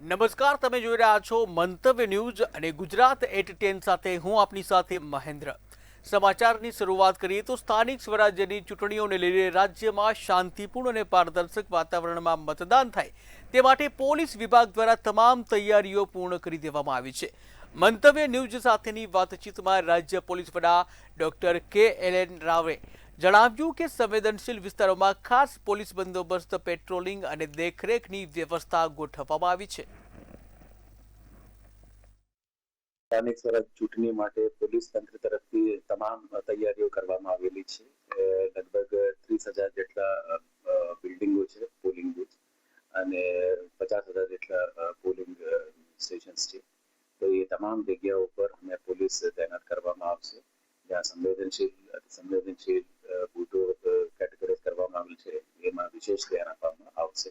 નમસ્કાર, તમે જોઈ રહ્યા છો મંતવ્ય ન્યૂઝ અને ગુજરાત એટ 10 સાથે હું આપની સાથે મહેન્દ્ર. સમાચારની શરૂઆત કરીએ તો સ્થાનિક સ્વરાજ્યની ચૂંટણીઓને લઈને રાજ્યમાં શાંતિપૂર્ણ અને પારદર્શક વાતાવરણમાં મતદાન થાય તે માટે પોલીસ વિભાગ દ્વારા તમામ તૈયારીઓ પૂર્ણ કરી દેવામાં આવી છે. મંતવ્ય ન્યૂઝ સાથેની વાતચીતમાં રાજ્ય પોલીસ વડા ડોક્ટર KLN રાવે જણાવ્યું કે સંવેદનશીલ વિસ્તારોમાં ખાસ પોલીસ બંદોબસ્ત, પેટ્રોલિંગ અને દેખરેખની વ્યવસ્થા ગોઠવવામાં આવી છે. સ્થાનિક સ્વરાજ ચૂંટણી માટે પોલીસ તંત્ર તરફથી તમામ તૈયારીઓ કરવામાં આવેલી છે. લગભગ 30,000 જેટલા બિલ્ડિંગો છે, પોલિંગ બૂથ, અને 50,000 જેટલા પોલિંગ સ્ટેશન્સ છે. તો એ તમામ જગ્યાઓ પર અમે પોલીસ તૈનાત કરવામાં આવશે. જ્યાં સંવેદનશીલ બૂથો કેટેગરાઇઝ કરવામાં આવેલ છે, એમાં વિશેષ ધ્યાન આપવામાં આવશે.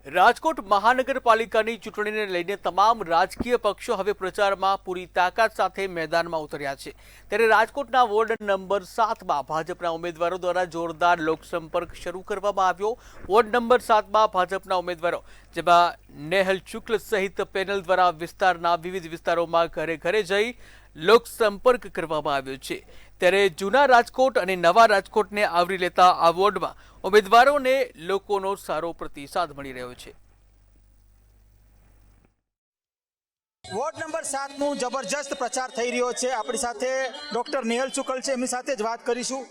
રાજકોટ મહાનગરપાલિકાની ચૂંટણીને લઈને તમામ રાજકીય પક્ષો હવે પ્રચારમાં પૂરી તાકાત સાથે મેદાનમાં ઉતર્યા છે. ત્યારે રાજકોટના વોર્ડ નંબર 7માં ભાજપના ઉમેદવારો દ્વારા જોરદાર લોકસંપર્ક શરૂ કરવામાં આવ્યો. વોર્ડ નંબર 7માં ભાજપના ઉમેદવારો જેમાં નેહલ શુક્લ સહિત પેનલ દ્વારા વિસ્તારના વિવિધ વિસ્તારોમાં ઘરે ઘરે જઈ લોકસંપર્ક કરવામાં આવ્યો છે. ત્યારે જૂના રાજકોટ અને નવા રાજકોટને આવરી લેતા આ વોર્ડમાં ઉમેદવારોને લોકોનો સારો પ્રતિસાદ મળી રહ્યો છે. વોર્ડ નંબર 7નું જબરજસ્ત પ્રચાર થઈ રહ્યો છે. આપણી સાથે ડોક્ટર નેહલ શુક્લ છે, એમની સાથે જ વાત કરીશું.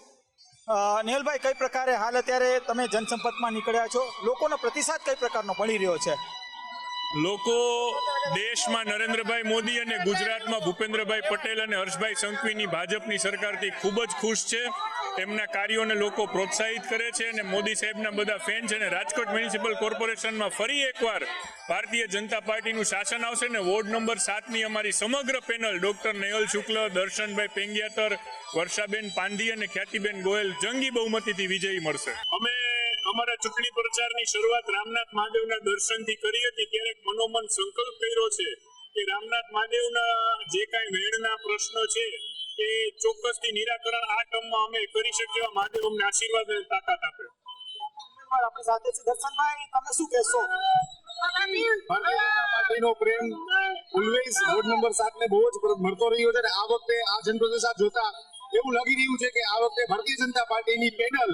નેહલભાઈ, કઈ પ્રકારે હાલ અત્યારે તમે જનસંપર્કમાં નીકળ્યા છો, લોકોનો પ્રતિસાદ કઈ પ્રકારનો મળી રહ્યો છે? લોકો દેશમાં નરેન્દ્રભાઈ મોદી અને ગુજરાતમાં ભૂપેન્દ્રભાઈ પટેલ અને હર્ષભાઈ સંઘવીની ભાજપની સરકારથી ખૂબ જ ખુશ છે. એમના કાર્યોને લોકો પ્રોત્સાહિત કરે છે અને મોદી સાહેબના બધા ફેન છે. અને રાજકોટ મ્યુનિસિપલ કોર્પોરેશનમાં ફરી એકવાર ભારતીય જનતા પાર્ટીનું શાસન આવશે ને વોર્ડ નંબર 7ની અમારી સમગ્ર પેનલ ડોક્ટર નેહલ શુક્લ, દર્શનભાઈ પેંગિયાતર, વર્ષાબેન પાંધી અને ખ્યાતિબેન ગોયલ જંગી બહુમતીથી વિજયી મળશે. અમે અમારા ચૂંટણી પ્રચારની શરૂઆત રામનાથ મહાદેવના દર્શનથી કરી હતી. ત્યારે મનોમન સંકલ્પ કર્યો છે કે રામનાથ મહાદેવના જે કાંઈ વેણના પ્રશ્નો છે એ ચોક્કસથી નિરાકરણ આ ટર્મમાં અમે કરી શકીએ. મહાદેવ અમને આશીર્વાદ અને તાકાત આપે. આપણી સાથે છે દર્શનભાઈ, તમે શું કહેશો? ભારતીય જનતા પાર્ટીનો પ્રેમ ઓલવેઝ વોર્ડ નંબર 7 ને બહુ જ મળતો રહ્યો છે. આ વખતે આ જનપ્રતિસાદ જોતા એવું લાગી રહ્યું છે કે આ વખતે ભારતીય જનતા પાર્ટીની પેનલ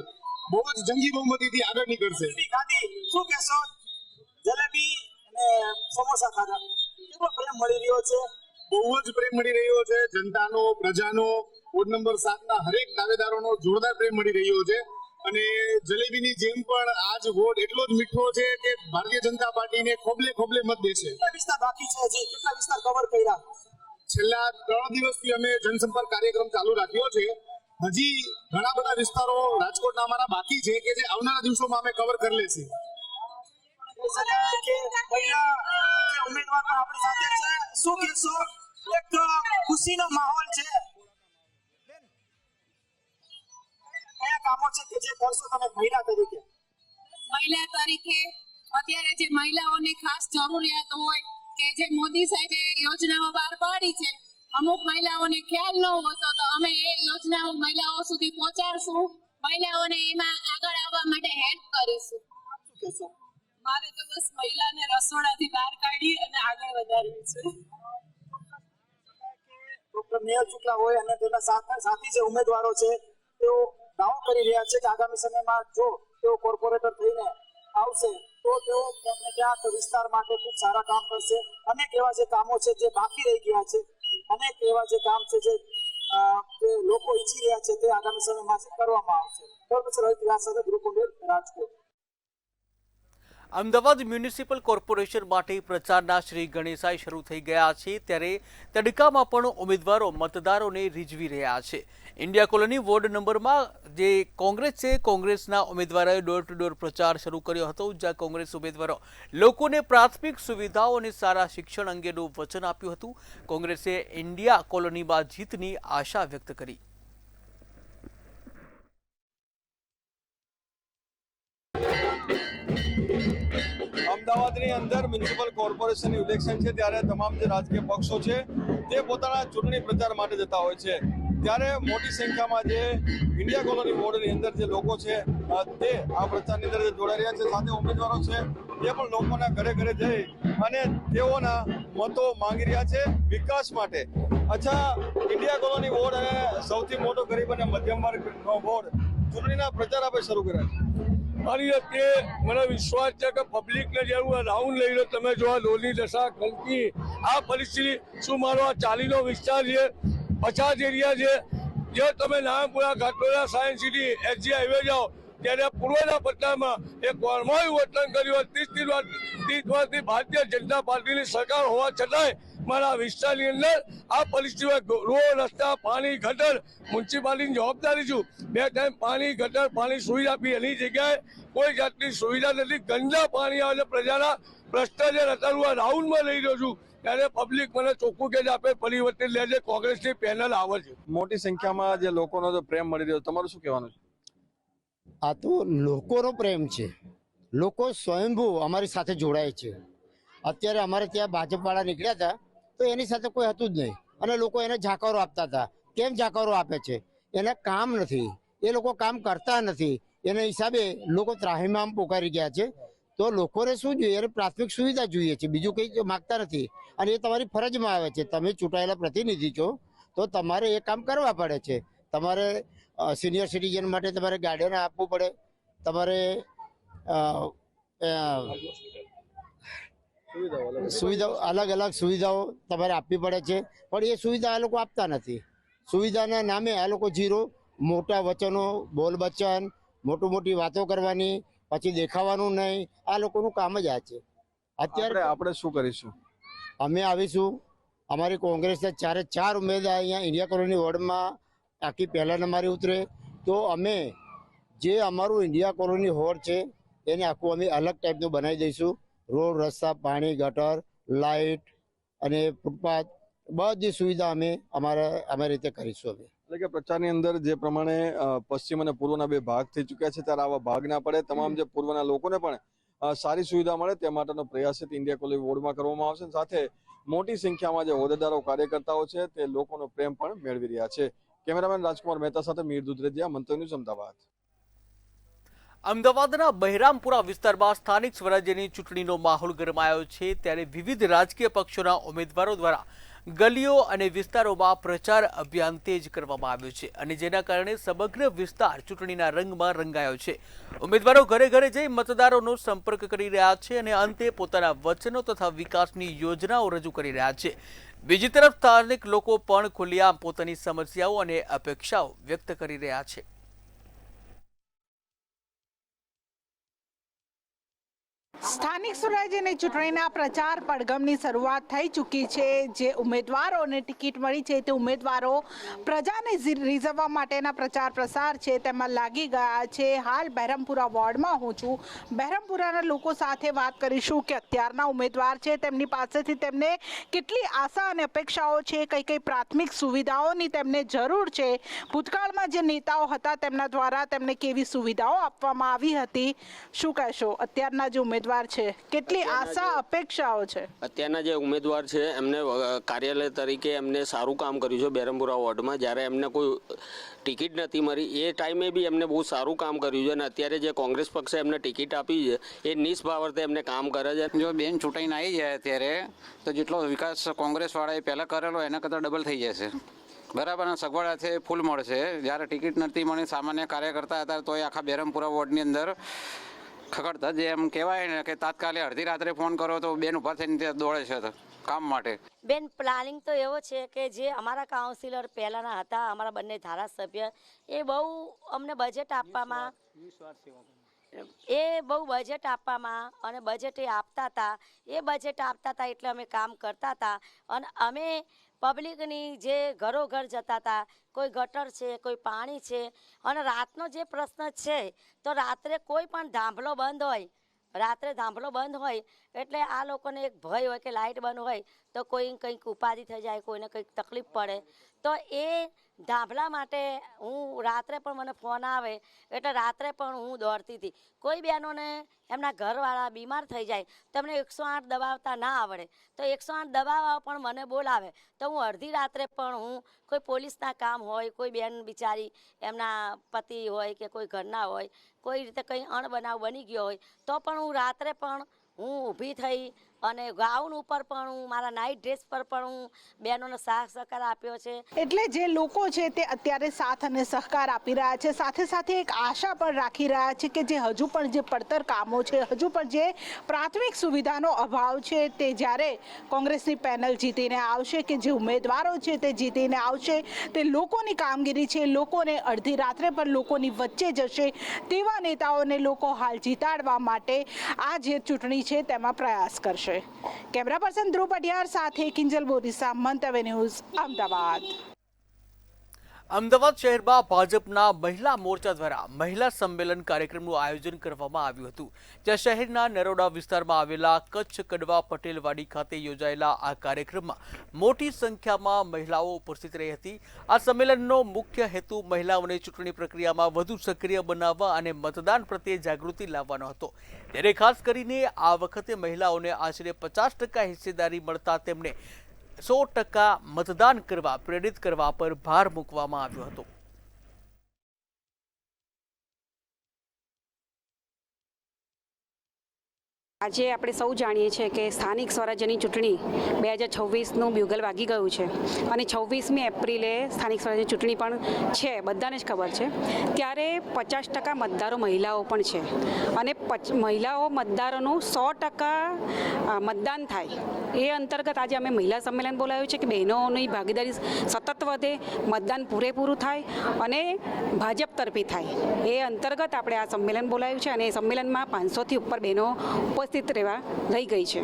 બહુ જ જંગી બહુમતીથી આગળ નીકળશે. શું કહેશો? જલેબી અને સમોસા ખાધા, કેટલો પ્રેમ મળી રહ્યો છે? બહુ જ પ્રેમ મળી રહ્યો છે. જનતાનો, પ્રજાનો, વોર્ડ નંબર 7ના હરેક દાવેદારોનો જોરદાર પ્રેમ મળી રહ્યો છે. અને જલેબીની જેમ પણ આજ વોર્ડ એટલો જ મીઠો છે કે ભારતીય જનતા પાર્ટીને ખોબલે ખોબલે મત દેશે. કેટલા વિસ્તાર બાકી છે? હજી કેટલા વિસ્તાર કવર કર્યા? છેલ્લા 3 દિવસથી અમે જનસંપર્ક કાર્યક્રમ ચાલુ રાખ્યો છે. હજી ઘણા બધા વિસ્તારો રાજકોટના અમારા બાકી છે કે જે આવનારા દિવસોમાં અમે કવર કરી લેશું. ઉમેદવાર પણ આપણી સાથે છે. શું કહેશો? એક ખુશીનો માહોલ છે. કયા કામો છે કે જે કરશો તમે મહિલા તરીકે? મહિલા તરીકે અત્યારે જે મહિલાઓને ખાસ જરૂરિયાત હોય કે જે મોદી સાહેબે યોજનાઓ બહાર પાડી છે, અમુક મહિલાઓને ખ્યાલ ન હોતો, તો અમે એ યોજનાઓ મહિલાઓ સુધી પહોંચાડશું. મહિલાઓને એમાં આગળ આવવા માટે હેલ્પ કરીશું. મારે તો બસ મહિલાને રસોડાથી બહાર કાઢી અને આગળ વધારવી છે. ડોક્ટર નેહલ શુક્લ હોય અને તેના સાથી જે ઉમેદવારો છે તેઓ દાવો કરી રહ્યા છે કે આગામી સમયમાં જો તેઓ કોર્પોરેટર થઈને આવશે તો તેઓ તેમને ક્યાંક વિસ્તાર માટે ખૂબ સારા કામ કરશે. અનેક એવા જે કામો છે જે બાકી રહી ગયા છે, અનેક એવા જે કામ છે જે લોકો ઈચ્છી રહ્યા છે તે આગામી સમયમાં કરવામાં આવશે. સાથે ધ્રુવકુંડેર, રાજકોટ. અમદાવાદ મ્યુનિસિપલ કોર્પોરેશન માટે પ્રચારના શ્રી ગણેશાઈ શરૂ થઈ ગયા છે. ત્યારે તડકામાં પણ ઉમેદવારો મતદારોને રીઝવી રહ્યા છે. ઇન્ડિયા કોલોની વોર્ડ નંબરમાં જે કોંગ્રેસ છે, કોંગ્રેસના ઉમેદવારોએ ડોર ટુ ડોર પ્રચાર શરૂ કર્યો હતો. જ્યાં કોંગ્રેસ ઉમેદવારો લોકોને પ્રાથમિક સુવિધાઓ અને સારા શિક્ષણ અંગેનું વચન આપ્યું હતું. કોંગ્રેસે ઇન્ડિયા કોલોનીમાં જીતની આશા વ્યક્ત કરી. અમદાવાદની અંદર મ્યુનિસિપલ કોર્પોરેશનની ઇલેક્શન છે ત્યારે તમામ જે રાજકીય પક્ષો છે તે પોતાના ચૂંટણી પ્રચાર માટે જતા હોય છે. ત્યારે મોટી સંખ્યામાં જે ઇન્ડિયા કોલોની વોર્ડની અંદર જે લોકો છે તે આ પ્રચારની અંદર જોડાઈ રહ્યા છે. સાથે ઉમેદવારો છે તે પણ લોકોના ઘરે ઘરે જઈ અને તેઓના મતો માંગી રહ્યા છે વિકાસ માટે. અચ્છા, ઇન્ડિયા કોલોની વોર્ડ અને સૌથી મોટો ગરીબ અને મધ્યમ વર્ગનો વોર્ડ ચૂંટણીના પ્રચાર આપણે શરૂ કર્યા છે. મારી રીતે મને વિશ્વાસ છે કે પબ્લિકને જેવું રાઉન્ડ લઈ લો. તમે જો આ લોની દશા ગંદકી આ પરિસ્થિતિ, શું મારો આ ચાલીનો વિસ્તાર છે, 50 એરિયા છે, જે તમે Narayanpura Ghatoda science city SG highway જાઓ ત્યારે પૂર્વના પટ્ટામાં એક વરમાયું વર્તન કર્યું. 30 વર્ષથી ભારતીય જનતા પાર્ટીની સરકાર હોવા છતાંય મારા વિસ્તારની અંદર આ પરિસ્થિતિ, રોડ, રસ્તા, પાણી, ગટર, મ્યુનિસિપાલિટીની જવાબદારી છું. 2 ટાઈમ પાણી, ગટર, પાણી સુવિધા આપી, એની જગ્યાએ કોઈ જાતની સુવિધા નથી. ગંદા પાણી આવે છે, પ્રજાના ભ્રષ્ટાચાર અત્યારે રાઉન્ડમાં લઈ રહ્યો છું ત્યારે પબ્લિક મને ચોખ્ખું કે આપે પરિવર્તન લે છે. કોંગ્રેસની પેનલ આવે છે. મોટી સંખ્યામાં જે લોકોનો જો પ્રેમ મળી રહ્યો, તમારું શું કહેવાનું છે? આ તો લોકોનો પ્રેમ છે. લોકો સ્વયંભૂ અમારી સાથે જોડાય છે. અત્યારે અમારે ત્યાં ભાજપવાળા નીકળ્યા હતા તો એની સાથે કોઈ હતું જ નહીં અને લોકો એને જાકારો આપતા હતા. કેમ જાકારો આપે છે? એને કામ નથી, એ લોકો કામ કરતા નથી. એના હિસાબે લોકો ત્રાહિમામ પોકારી ગયા છે. તો લોકોને શું જોઈએ? એને પ્રાથમિક સુવિધા જોઈએ છે, બીજું કંઈ માગતા નથી. અને એ તમારી ફરજમાં આવે છે. તમે ચૂંટાયેલા પ્રતિનિધિ છો તો તમારે એ કામ કરવા પડે છે. તમારે સિનિયર સિટીઝન માટે તમારે ગાર્ડન આપવું પડે, તમારે સુવિધાઓ અલગ અલગ સુવિધાઓ તમારે આપવી પડે છે. પણ એ સુવિધા આ લોકો આપતા નથી. સુવિધાના નામે આ લોકો ઝીરો, મોટા વચનો, બોલ બચ્ચન, મોટી વાતો કરવાની, પછી દેખાવાનું નહીં. આ લોકોનું કામ જ આ છે. અત્યારે આપણે શું કરીશું? અમે આવીશું. અમારી કોંગ્રેસના 4 ઉમેદવાર અહીંયા ઇન્ડિયા કોલોની વોર્ડમાં આખી પહેલા નંબરે ઉતરે તો અમે જે અમારું ઇન્ડિયા કોલોની વોર્ડ છે એને આખું અમે અલગ ટાઈપનું બનાવી દઈશું. રોડ, રસ્તા, પાણી, ગટર, લાઇટ અને ફૂટપાથ બધી સુવિધા અમે અમારી રીતે કરીશું. અમે એટલે કે પ્રચારની અંદર જે પ્રમાણે પશ્ચિમ અને પૂર્વના 2 ભાગ થઈ ચૂક્યા છે ત્યારે આવા ભાગ ના પડે, તમામ જે પૂર્વના લોકોને પણ સારી સુવિધા મળે તે માટેનો પ્રયાસ છે ઇન્ડિયા કોલોની વોર્ડમાં કરવામાં આવશે. સાથે મોટી સંખ્યામાં જે હોદ્દેદારો, કાર્યકર્તાઓ છે તે લોકોનો પ્રેમ પણ મેળવી રહ્યા છે. કેમેરામેન રાજકુમાર મહેતા સાથે મીર દુધરેજિયા, મંતવ્ય ન્યૂઝ, અમદાવાદ. અમદાવાદના બહેરામપુરા વિસ્તારમાં સ્થાનિક સ્વરાજ્યની ચૂંટણીનો માહોલ ગરમાયો છે ત્યારે વિવિધ રાજકીય પક્ષોના ઉમેદવારો દ્વારા ગલીઓ અને વિસ્તારોમાં પ્રચાર અભિયાન તેજ કરવામાં આવ્યું છે અને જેના કારણે સમગ્ર વિસ્તાર ચૂંટણીના રંગમાં રંગાયો છે. ઉમેદવારો ઘરે ઘરે જઈ મતદારોનો સંપર્ક કરી રહ્યા છે અને અંતે પોતાના વચનો તથા વિકાસની યોજનાઓ રજૂ કરી રહ્યા છે. બીજી તરફ સ્થાનિક લોકો પણ ખુલ્લેઆમ પોતાની સમસ્યાઓ અને અપેક્ષાઓ વ્યક્ત કરી રહ્યા છે. સ્થાનિક સ્વરાજ્યની ચૂંટણીના પ્રચાર પડઘમની શરૂઆત થઈ ચૂકી છે. જે ઉમેદવારોને ટિકિટ મળી છે તે ઉમેદવારો પ્રજાને રીઝવવા માટેના પ્રચાર પ્રસાર છે તેમાં લાગી ગયા છે. હાલ બહેરામપુરા વોર્ડમાં હું છું. બહેરામપુરાના લોકો સાથે વાત કરીશું કે અત્યારના ઉમેદવાર છે તેમની પાસેથી તેમને કેટલી આશા અને અપેક્ષાઓ છે, કઈ પ્રાથમિક સુવિધાઓની તેમને જરૂર છે, ભૂતકાળમાં જે નેતાઓ હતા તેમના દ્વારા તેમને કેવી સુવિધાઓ આપવામાં આવી હતી. શું કહેશો? અત્યારના જે ઉમેદવાર છે કેટલી આશા અપેક્ષાઓ છે? અત્યારના જે ઉમેદવાર છે એમને કાર્યાલય તરીકે એમને સારું કામ કર્યું છે બહેરામપુરા વોર્ડમાં. જ્યારે એમને કોઈ ટિકિટ નથી મળી એ ટાઈમે બી એમને બહુ સારું કામ કર્યું છે અને અત્યારે જે કોંગ્રેસ પક્ષે એમને ટિકિટ આપી છે એ નિષ્ભાવરતે એમને કામ કરે છે. જો બેન ચૂંટાઈને આવી જાય ત્યારે તો જેટલો વિકાસ કોંગ્રેસવાળાએ પહેલાં કરેલો એના કરતાં ડબલ થઈ જશે. બરાબર, સગવડ છે ફૂલ મળશે. જ્યારે ટિકિટ નથી મળી સામાન્ય કાર્યકર્તા હતા તો એ આખા બહેરામપુરા વોર્ડની અંદર ખખડતા જે એમ કહેવાય ને કે તાત્કાલિક અડધી રાત્રે ફોન કરો તો બેન ઉભા થઈને ત્યાં દોડે છે કામ માટે. બેન પ્લાનિંગ તો એવો છે કે જે અમારા કાઉન્સિલર પહેલાંના હતા, અમારા બંને ધારાસભ્ય, એ બહુ અમને બજેટ આપવામાં અને બજેટ એ આપતા હતા એટલે અમે કામ કરતા હતા અને અમે પબ્લિકની જે ઘરોઘર જતા હતા. કોઈ ગટર છે, કોઈ પાણી છે અને રાતનો જે પ્રશ્ન છે તો રાત્રે કોઈ પણ ધાંભલો બંધ હોય એટલે આ લોકોને એક ભય હોય કે લાઇટ બંધ હોય તો કોઈ કંઈક ઉપાધિ થઈ જાય, કોઈને કંઈક તકલીફ પડે તો એ ધાબળા માટે હું રાત્રે પણ મને ફોન આવે એટલે રાત્રે પણ હું દોડતી હતી. કોઈ બહેનોને એમના ઘરવાળા બીમાર થઈ જાય તો એમને 108 દબાવતા ના આવડે તો 108 દબાવવા પણ મને બોલાવે તો હું અડધી રાત્રે પણ હું કોઈ પોલીસના કામ હોય, કોઈ બેન બિચારી એમના પતિ હોય કે કોઈ ઘરના હોય, કોઈ રીતે કંઈ અણબનાવ બની ગયો હોય તો પણ હું રાત્રે પણ હું ઊભી થઈ અને ગાઉન ઉપર પણ હું મારા નાઇટ ડ્રેસ પર પણ હું બહેનોને સાથ સહકાર આપ્યો છે. એટલે જે લોકો છે તે અત્યારે સાથ અને સહકાર આપી રહ્યા છે, સાથે સાથે એક આશા પણ રાખી રહ્યા છે કે જે હજુ પણ જે પડતર કામો છે, હજુ પણ જે પ્રાથમિક સુવિધાનો અભાવ છે તે જ્યારે કોંગ્રેસની પેનલ જીતીને આવશે કે જે ઉમેદવારો છે તે જીતીને આવશે તે લોકોની કામગીરી છે, લોકોને અડધી રાત્રે પણ લોકોની વચ્ચે જશે તેવા નેતાઓને લોકો હાલ જીતાડવા માટે આ જે ચૂંટણી છે તેમાં પ્રયાસ કરશે. કેમેરા પર્સન ધ્રુવ પટિયાર સાથે કિંજલ બોરીસા, મંતવ્ય ન્યૂઝ, અમદાવાદ. અમદાવાદ શહેરમાં ભાજપના મહિલા મોરચા દ્વારા મહિલા સંમેલન કાર્યક્રમનું આયોજન કરવામાં આવ્યું હતું. જ્યાં શહેરના નરોડા વિસ્તારમાં આવેલા કચ્છ કડવા પટેલવાડી ખાતે યોજાયેલા આ કાર્યક્રમમાં મોટી સંખ્યામાં મહિલાઓ ઉપસ્થિત રહી હતી. આ સંમેલનનો મુખ્ય હેતુ મહિલાઓને ચૂંટણી પ્રક્રિયામાં વધુ સક્રિય બનાવવા અને મતદાન પ્રત્યે જાગૃતિ લાવવાનો હતો. ત્યારે ખાસ કરીને આ વખતે મહિલાઓને આશરે 50% હિસ્સેદારી મળતા તેમને 100% મતદાન કરવા પ્રેરિત કરવા પર ભાર મૂકવામાં આવ્યો હતો. આજે આપણે સૌ જાણીએ છીએ કે સ્થાનિક સ્વરાજ્યની ચૂંટણી 2026નું બ્યુગલ વાગી ગયું છે અને 26મી એપ્રિલે સ્થાનિક સ્વરાજ્યની ચૂંટણી પણ છે, બધાને જ ખબર છે. ત્યારે 50% મતદારો મહિલાઓ પણ છે અને મહિલાઓ મતદારોનું 100% મતદાન થાય એ અંતર્ગત આજે અમે મહિલા સંમેલન બોલાવ્યું છે કે બહેનોની ભાગીદારી સતત વધે, મતદાન પૂરેપૂરું થાય અને ભાજપ તરફી થાય એ અંતર્ગત આપણે આ સંમેલન બોલાવ્યું છે અને એ સંમેલનમાં 500થી ઉપર બહેનો ઉપસ્થિત રહેવા રહી ગઈ છે.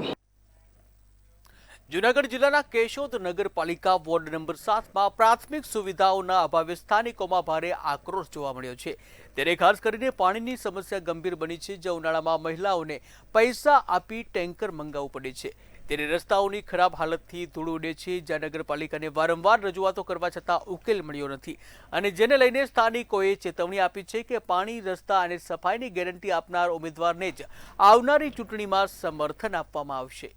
જૂનાગઢ જિલ્લાના કેશોદ નગરપાલિકા વોર્ડ નંબર 7માં પ્રાથમિક સુવિધાઓના અભાવે સ્થાનિકોમાં ભારે આક્રોશ જોવા મળ્યો છે. ત્યારે ખાસ કરીને પાણીની સમસ્યા ગંભીર બની છે, જ્યાં ઉનાળામાં મહિલાઓને પૈસા આપી ટેન્કર મંગાવવું પડે છે. ત્યારે રસ્તાઓની ખરાબ હાલતથી ધૂળ ઉડે છે, જ્યાં નગરપાલિકાને વારંવાર રજૂઆતો કરવા છતાં ઉકેલ મળ્યો નથી અને જેને લઈને સ્થાનિકોએ ચેતવણી આપી છે કે પાણી, રસ્તા અને સફાઈની ગેરંટી આપનાર ઉમેદવારને જ આવનારી ચૂંટણીમાં સમર્થન આપવામાં આવશે.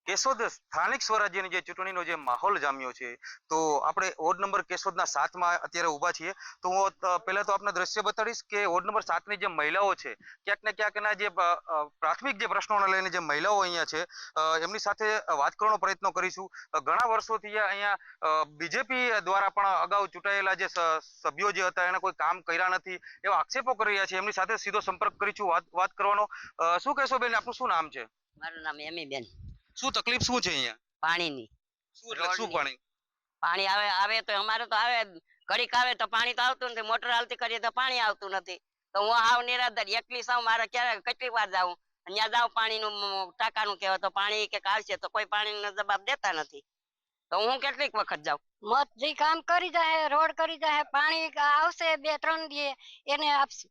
કેશોદ સ્થાનિક સ્વરાજ્યની જે ચૂંટણીનો જે માહોલ જામ્યો છે તો આપણે વોર્ડ નંબર કેશોદના 7માં અત્યારે ઊભા છીએ. તો હું પહેલા તો આપને દ્રશ્ય બતાડીશ કે વોર્ડ નંબર 7ની જે મહિલાઓ છે ક્યાંક ને ક્યાંક એના જે પ્રાથમિક જે પ્રશ્નોને લઈને જે મહિલાઓ અહીંયા છે એમની સાથે વાત કરવાનો પ્રયત્ન કરીશું. ઘણા વર્ષોથી અહીંયા બીજેપી દ્વારા પણ અગાઉ ચૂંટાયેલા જે સભ્યો જે હતા એને કોઈ કામ કર્યા નથી એવા આક્ષેપો કરી રહ્યા છે. એમની સાથે સીધો સંપર્ક કરીશું વાત કરવાનો. શું કહેશો બેન, આપનું શું નામ છે? મારું નામ એમીબેન. શું તકલીફ શું છે અહીંયા? પાણીની. શું એટલે શું પાણી? પાણી આવે તો અમારે તો આવે, ઘડીક આવે તો પાણી તો આવતું નથી, મોટર હાલતી કરીએ તો પાણી આવતું નથી. તો હું આવ નિરાધાર એકલી સાવ, મારે ક્યારે કેટલી વાર જાઉં ત્યાં જાઉં પાણીનું ટાંકાનું કહેવાય તો પાણી કે આવશે તો કોઈ પાણીનો જવાબ દેતા નથી. તો હું કેટલીક વખત જાઉં. મત જે કામ કરી જાય, રોડ કરી જાય, પાણી આવશે 2-3 દી એને આપશે.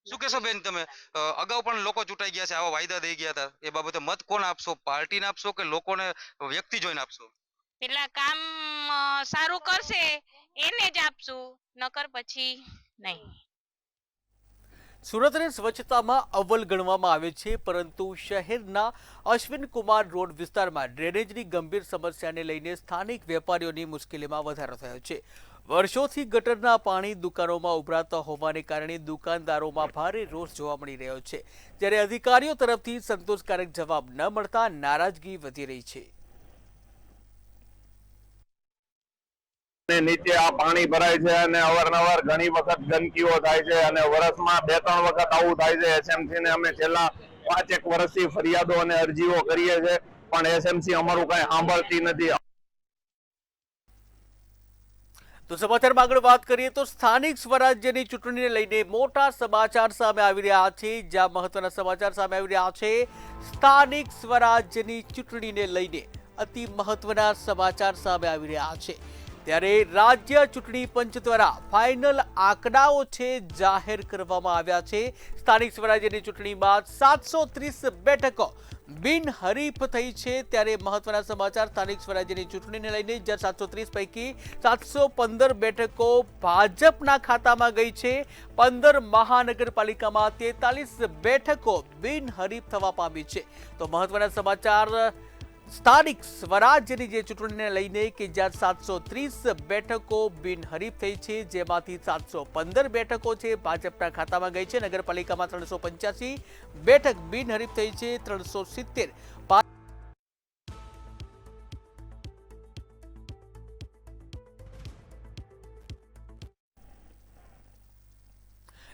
શું કહેશો બેન તમે? અગાઉ પણ લોકો ચૂંટાઈ ગયા છે, આવા વાયદા દઈ ગયા હતા, એ બાબતે મત કોણ આપશો? પાર્ટીને આપશો કે લોકોને વ્યક્તિ જોઈને આપશો? પેલા કામ સારું કરશે એને જ આપશું, નકર પછી નહીં. સુરતને સ્વચ્છતામાં અવ્વલ ગણવામાં આવે છે, પરંતુ શહેરના અશ્વિન કુમાર રોડ વિસ્તારમાં ડ્રેનેજની ગંભીર સમસ્યાને લઈને સ્થાનિક વેપારીઓની મુશ્કેલીમાં વધારો થયો છે. વર્ષોથી ગટરના પાણી દુકાનોમાં ઉભરાતા હોવાને કારણે દુકાનદારોમાં ભારે રોષ જોવા મળી રહ્યો છે, જ્યારે અધિકારીઓ તરફથી સંતોષકારક જવાબ ન મળતા નારાજગી વધી રહી છે. નીચે આ પાણી ભરાય છે અને અવારનવાર ઘણી વખત ગંદકીઓ થાય છે અને વર્ષમાં 2-3 વખત આવું થાય છે. એસએમસી ને અમે છેલ્લા 5-1 વર્ષથી ફરિયાદો અને અરજીઓ કરીએ છીએ, પણ એસએમસી અમારું કઈ સાંભળતી નથી. તો સમાચારમાં આગળ વાત કરીએ તો સ્થાનિક સ્વરાજ્યની ચૂંટણીને લઈને મોટા સમાચાર સામે આવી રહ્યા છે. જ્યાં મહત્વના સમાચાર સામે આવી રહ્યા છે, સ્થાનિક સ્વરાજ્યની ચૂંટણીને લઈને અતિ મહત્વના સમાચાર સામે આવી રહ્યા છે. ત્યારે રાજ્ય ચૂંટણી પંચ દ્વારા ફાઇનલ આંકડાઓ છે જાહેર કરવામાં આવ્યા છે. સ્થાનિક સ્વરાજ્યની ચૂંટણીમાં 730 બેઠકો બિનહરીફ થઈ છે. ત્યારે મહત્વના સમાચાર સ્થાનિક સ્વરાજ્યની ચૂંટણીને લઈને 730 પૈકી 715 બેઠકો ભાજપના ખાતામાં ગઈ છે. 15 મહાનગરપાલિકામાં 43 બેઠકો બિનહરીફ થવા પામી છે. તો મહત્વના સમાચાર સ્થાનિક સ્વરાજ્યની જે ચૂંટણીને લઈને કે જ્યાં 730 બેઠકો બિનહરીફ થઈ છે, જેમાંથી 715 બેઠકો છે ભાજપના ખાતામાં ગઈ છે. નગરપાલિકામાં 385 બેઠક બિનહરીફ થઈ છે. 370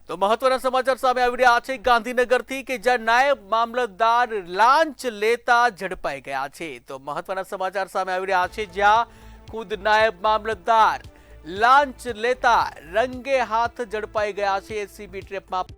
તો મહત્વના સમાચાર સામે આવી રહ્યા છે ગાંધીનગરથી કે જ્યાં નાયબ મામલતદાર લાંચ લેતા ઝડપાઈ ગયા છે. તો મહત્વના સમાચાર સામે આવી રહ્યા છે જ્યાં ખુદ નાયબ મામલતદાર લાંચ લેતા રંગે હાથ ઝડપાઈ ગયા છે એસીબી ટ્રેપમાં.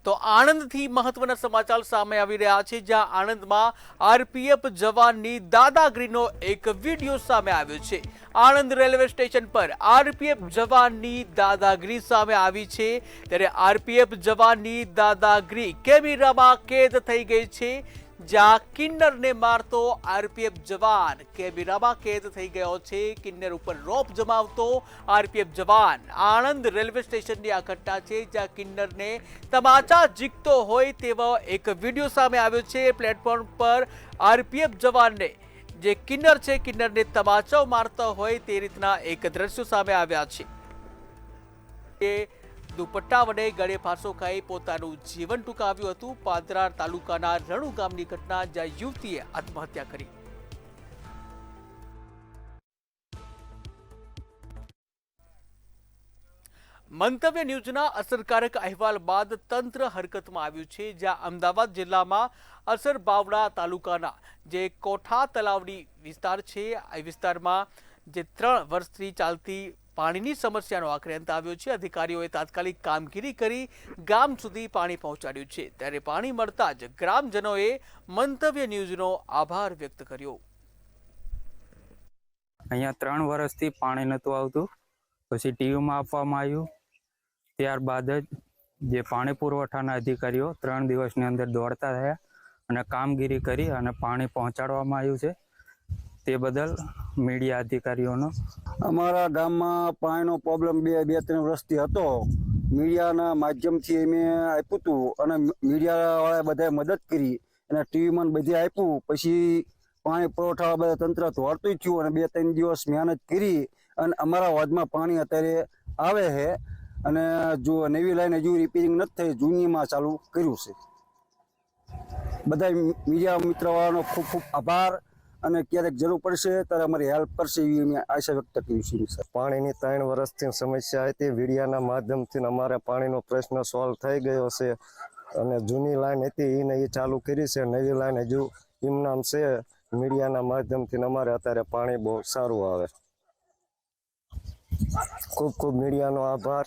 તો આણંદથી મહત્વના સમાચાર સામે આવી રહ્યા છે જ્યાં આણંદમાં આરપીએફ જવાનની દાદાગીરીનો એક વિડીયો સામે આવ્યો છે. આણંદ રેલવે સ્ટેશન પર આરપીએફ જવાનની દાદાગીરી સામે આવી છે. ત્યારે આરપીએફ જવાનની દાદાગીરી કેમેરામાં કેદ થઈ ગઈ છે. જ્યાં કિન્નરને મારતો આરપીએફ જવાન કેમેરામાં કેદ થઈ ગયો છે. કિન્નર ઉપર રોપ જમાવતો આરપીએફ જવાન. આણંદ રેલવે સ્ટેશનની આ ઘટના છે જ્યાં કિન્નરને તમાચા ઝીકતો હોય તેવો એક વિડીયો સામે આવ્યો છે. પ્લેટફોર્મ પર આરપીએફ જવાનને જે કિન્નર છે કિન્નરને તમાચાઓ મારતા હોય તે રીતના એક દ્રશ્યો સામે આવ્યા છે. દુપટ્ટા વડે ગળે ફાંસો ખાઈ પોતાનું જીવન ટૂંકાવ્યું હતું. પાદરા તાલુકાના રણુ ગામની ઘટના જ્યાં યુવતીએ આત્મહત્યા કરી. મંતવ્ય ન્યૂઝના અસરકારક અહેવાલ બાદ તંત્ર હરકતમાં આવ્યું છે. જ્યાં અમદાવાદ જિલ્લામાં અસર બાવડા તાલુકાના જે કોઠા તલાવડી વિસ્તાર છે એ વિસ્તારમાં જે 3 વર્ષથી ચાલતી પાણીની સમસ્યાનો આખરે અંત આવ્યો છે. અધિકારીઓએ તાત્કાલિક કામગીરી કરી ગામ સુધી પાણી પહોંચાડ્યું છે. ત્યારે પાણી મળતા જ ગ્રામજનોએ મંતવ્ય ન્યૂઝનો આભાર વ્યક્ત કર્યો. અહીંયા 3 વર્ષથી પાણી નહોતું આવતું. પછી ટીયુમાં આપવામાં આવ્યું. ત્યારબાદ જ જે પાણી પુરવઠાના અધિકારીઓ 3 દિવસની અંદર દોડતા થયા અને કામગીરી કરી અને પાણી પહોંચાડવામાં આવ્યું છે. તે બદલ મીડિયા અધિકારીઓનો અમારા ગામમાં પાણીનો પ્રોબ્લેમ 2-3 વર્ષથી હતો. મીડિયાના માધ્યમથી અમે આપ્યું હતું અને મીડિયાવાળાએ બધાએ મદદ કરી અને ટીવીમાં બધે આપ્યું. પછી પાણી પુરવઠાવાળા બધા તંત્ર દોડતું થયું અને 2-3 દિવસ મહેનત કરી અને અમારા વોર્ડમાં પાણી અત્યારે આવે છે. અને જો નવી લાઈન હજુ રિપેરિંગ નથી થઈ, જૂનીમાં ચાલુ કર્યું છે. બધા મીડિયા મિત્રવાળાનો ખૂબ ખૂબ આભાર અને ક્યારેક જરૂર પડશે ત્યારે અમારી હેલ્પ કરશે એવી અમે આશા વ્યક્ત કરી છે. પાણીની 3 વર્ષથી સમસ્યા હતી. મીડિયાના માધ્યમથી અમારે પાણીનો પ્રશ્ન સોલ્વ થઈ ગયો છે અને જૂની લાઈન હતી એને એ ચાલુ કરી છે. નવી લાઈન હજુ ઇમનામ છે. મીડિયાના માધ્યમથી અમારે અત્યારે પાણી બહુ સારું આવે. ખૂબ ખૂબ મીડિયાનો આભાર.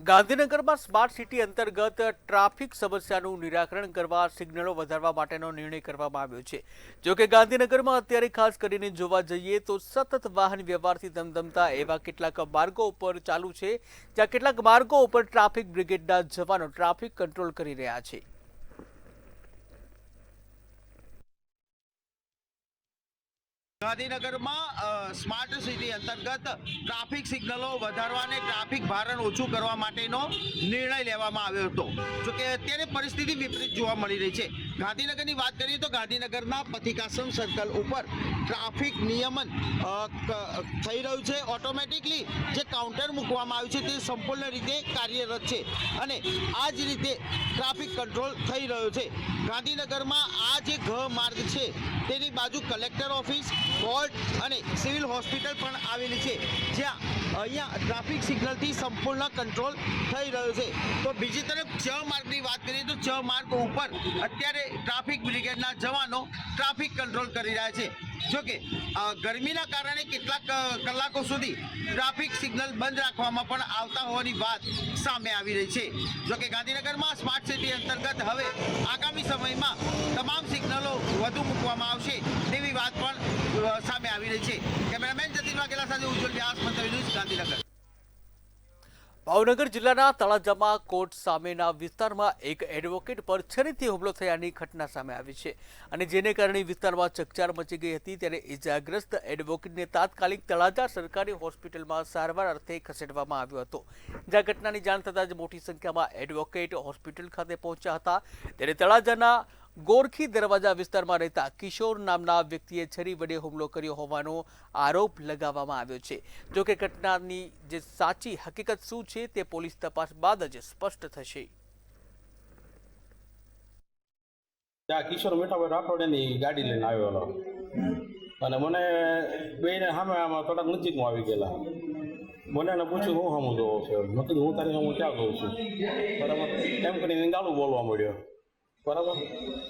ગાંધીનગરમાં સ્માર્ટ સિટી અંતર્ગત ટ્રાફિક સમસ્યાનું નિરાકરણ કરવા સિગ્નલો વધારવા માટેનો નિર્ણય કરવામાં આવ્યો છે. જોકે ગાંધીનગરમાં અત્યારે ખાસ કરીને જોવા જઈએ તો સતત વાહન વ્યવહારથી ધમધમતા એવા કેટલાક માર્ગો ઉપર ચાલુ છે, જ્યાં કેટલાક માર્ગો ઉપર ટ્રાફિક બ્રિગેડના જવાનો ટ્રાફિક કંટ્રોલ કરી રહ્યા છે. ગાંધીનગરમાં સ્માર્ટ સિટી અંતર્ગત ટ્રાફિક સિગ્નલો વધારવાને ટ્રાફિક ભારણ ઓછું કરવા માટેનો નિર્ણય લેવામાં આવ્યો હતો. જોકે અત્યારે પરિસ્થિતિ વિપરીત જોવા મળી રહી છે. ગાંધીનગરની વાત કરીએ તો ગાંધીનગરના પથિકાસન સર્કલ ઉપર ટ્રાફિક નિયમન થઈ રહ્યું છે. ઓટોમેટિકલી જે કાઉન્ટર મૂકવામાં આવ્યું છે તે સંપૂર્ણ રીતે કાર્યરત છે અને આ જ રીતે ટ્રાફિક કંટ્રોલ થઈ રહ્યો છે. ગાંધીનગરમાં આ જે ઘ માર્ગ છે તેની બાજુ કલેક્ટર ઓફિસ, કોર્ટ અને સિવિલ હોસ્પિટલ પણ આવેલી છે, જ્યાં અહીંયા ટ્રાફિક સિગ્નલથી સંપૂર્ણ કંટ્રોલ થઈ રહ્યો છે. તો બીજી તરફ ચ માર્ગની વાત કરીએ તો ચ માર્ગ ઉપર અત્યારે ટ્રાફિક બ્રિગેડના જવાનો ટ્રાફિક કંટ્રોલ કરી રહ્યા છે. જોકે ગરમીના કારણે કેટલાક કલાકો સુધી ટ્રાફિક સિગ્નલ બંધ રાખવામાં પણ આવતા હોવાની વાત સામે આવી રહી છે. જોકે ગાંધીનગરમાં સ્માર્ટ સિટી અંતર્ગત હવે આગામી સમયમાં તમામ સિગ્નલો વધુ મૂકવામાં આવશે તેવી વાત પણ સામે આવી રહી છે. કેમેરામેન જતીન વાઘેલા સાથે ઉજ્જવલ વ્યાસ, મંતવ્ય ન્યૂઝ, ગાંધીનગર. ભાવનગર જિલ્લાના તળાજામાં કોર્ટ સામેના વિસ્તારમાં એક એડવોકેટ પર છરીથી હુમલો થયાની ઘટના સામે આવી છે અને જેને કારણે વિસ્તારમાં ચકચાર મચી ગઈ હતી. ત્યારે ઇજાગ્રસ્ત એડવોકેટને તાત્કાલિક તળાજા સરકારી હોસ્પિટલમાં સારવાર અર્થે ખસેડવામાં આવ્યો હતો. જ્યાં ઘટનાની જાણ થતાં જ મોટી સંખ્યામાં એડવોકેટ હોસ્પિટલ ખાતે પહોંચ્યા હતા. ત્યારે તળાજાના ગોરખી દરવાજા વિસ્તારમાં રહેતા કિશોર નામના વ્યક્તિએ છરી વડે હુમલો કર્યો હોવાનો આરોપ લગાવવામાં આવ્યો છે. જોકે ઘટનાની જે સાચી હકીકત શું છે તે પોલીસ તપાસ બાદ જ સ્પષ્ટ થશે. કિશોર મીઠાભાઈ રાઠોડની ગાડી લઈને આવેલો અને મને બેને સામે આમાં થોડાક નજીકમાં આવી ગયેલા. મને એને પૂછ્યું હું સામું જોવો છો. મેં કીધું હું તારી સામું ક્યાં જોઉં છું, બરાબર. એમ કરીને ગાળું બોલવા મળ્યો, બરાબર.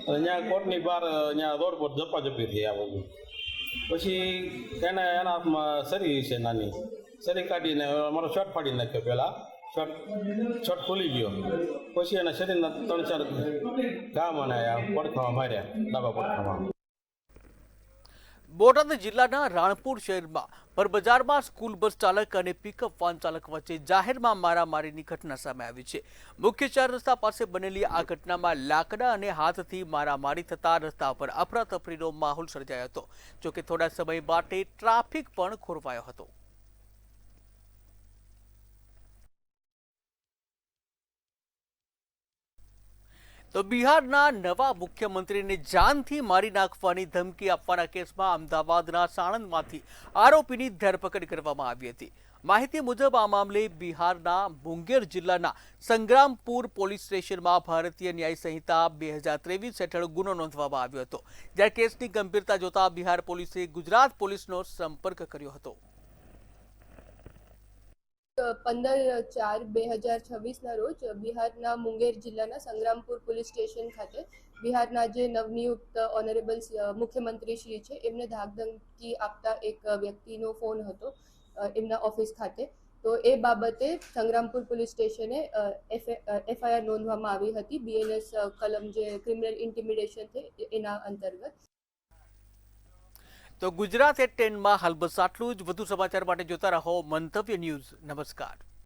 અને ત્યાં કોર્ટની બહાર ત્યાં રોડ પર ઝપાઝપી થઈ આ બધું. પછી એને એના હાથમાં સરી છે નાની, સરી કાઢીને અમારો શર્ટ ફાડી નાખ્યો. પહેલાં શર્ટ ખુલી ગયો, પછી એના શરીરના 3-4 ઘા મને પડખામાં માર્યા, ડાબા પડખામાં. બોટાદ જિલ્લાના રાણપુર શહેરમાં ભરબજારમાં સ્કૂલ બસ ચાલક અને પિકઅપ વાન ચાલક વચ્ચે જાહેરમાં મારામારીની ઘટના સામે આવી છે. મુખ્ય 4 રસ્તા પાસે બનેલી આ ઘટનામાં લાકડા અને હાથથી મારામારી થતા રસ્તા પર અફરાતફરીનો માહોલ સર્જાયો હતો. જોકે થોડા સમય માટે ટ્રાફિક પણ ખોરવાયો હતો. તો બિહારના નવા મુખ્યમંત્રીને જાનથી મારી નાખવાની ધમકી આપવાના કેસમાં અમદાવાદના સાણંદમાંથી આરોપીની ધરપકડ કરવામાં આવી હતી. માહિતી મુજબ આ મામલે બિહારના મુંગેર જિલ્લાના સંગ્રામપુર પોલીસ સ્ટેશનમાં ભારતીય ન્યાય સંહિતા 2023 હેઠળ ગુનો નોંધવામાં આવ્યો હતો. જ્યારે કેસની ગંભીરતા જોતા બિહાર પોલીસે ગુજરાત પોલીસનો સંપર્ક કર્યો હતો. 15/4/2026 રોજ બિહારના મુંગેર જિલ્લાના સંગ્રામપુર પોલીસ સ્ટેશન ખાતે બિહારના જે નવનિયુક્ત ઓનરેબલ મુખ્યમંત્રી શ્રી છે એમને ધાકધમકી આપતા એક વ્યક્તિનો ફોન હતો એમના ઓફિસ ખાતે. તો એ બાબતે સંગ્રામપુર પોલીસ સ્ટેશને FIR નોંધવામાં આવી હતી. BNS કલમ જે ક્રિમિનલ ઇન્ટિમિડેશન છે એના અંતર્ગત. તો ગુજરાત એટ 10માં હાલ બસ આટલું જ. વધુ સમાચાર માટે જોતા રહો મંતવ્ય ન્યૂઝ. નમસ્કાર.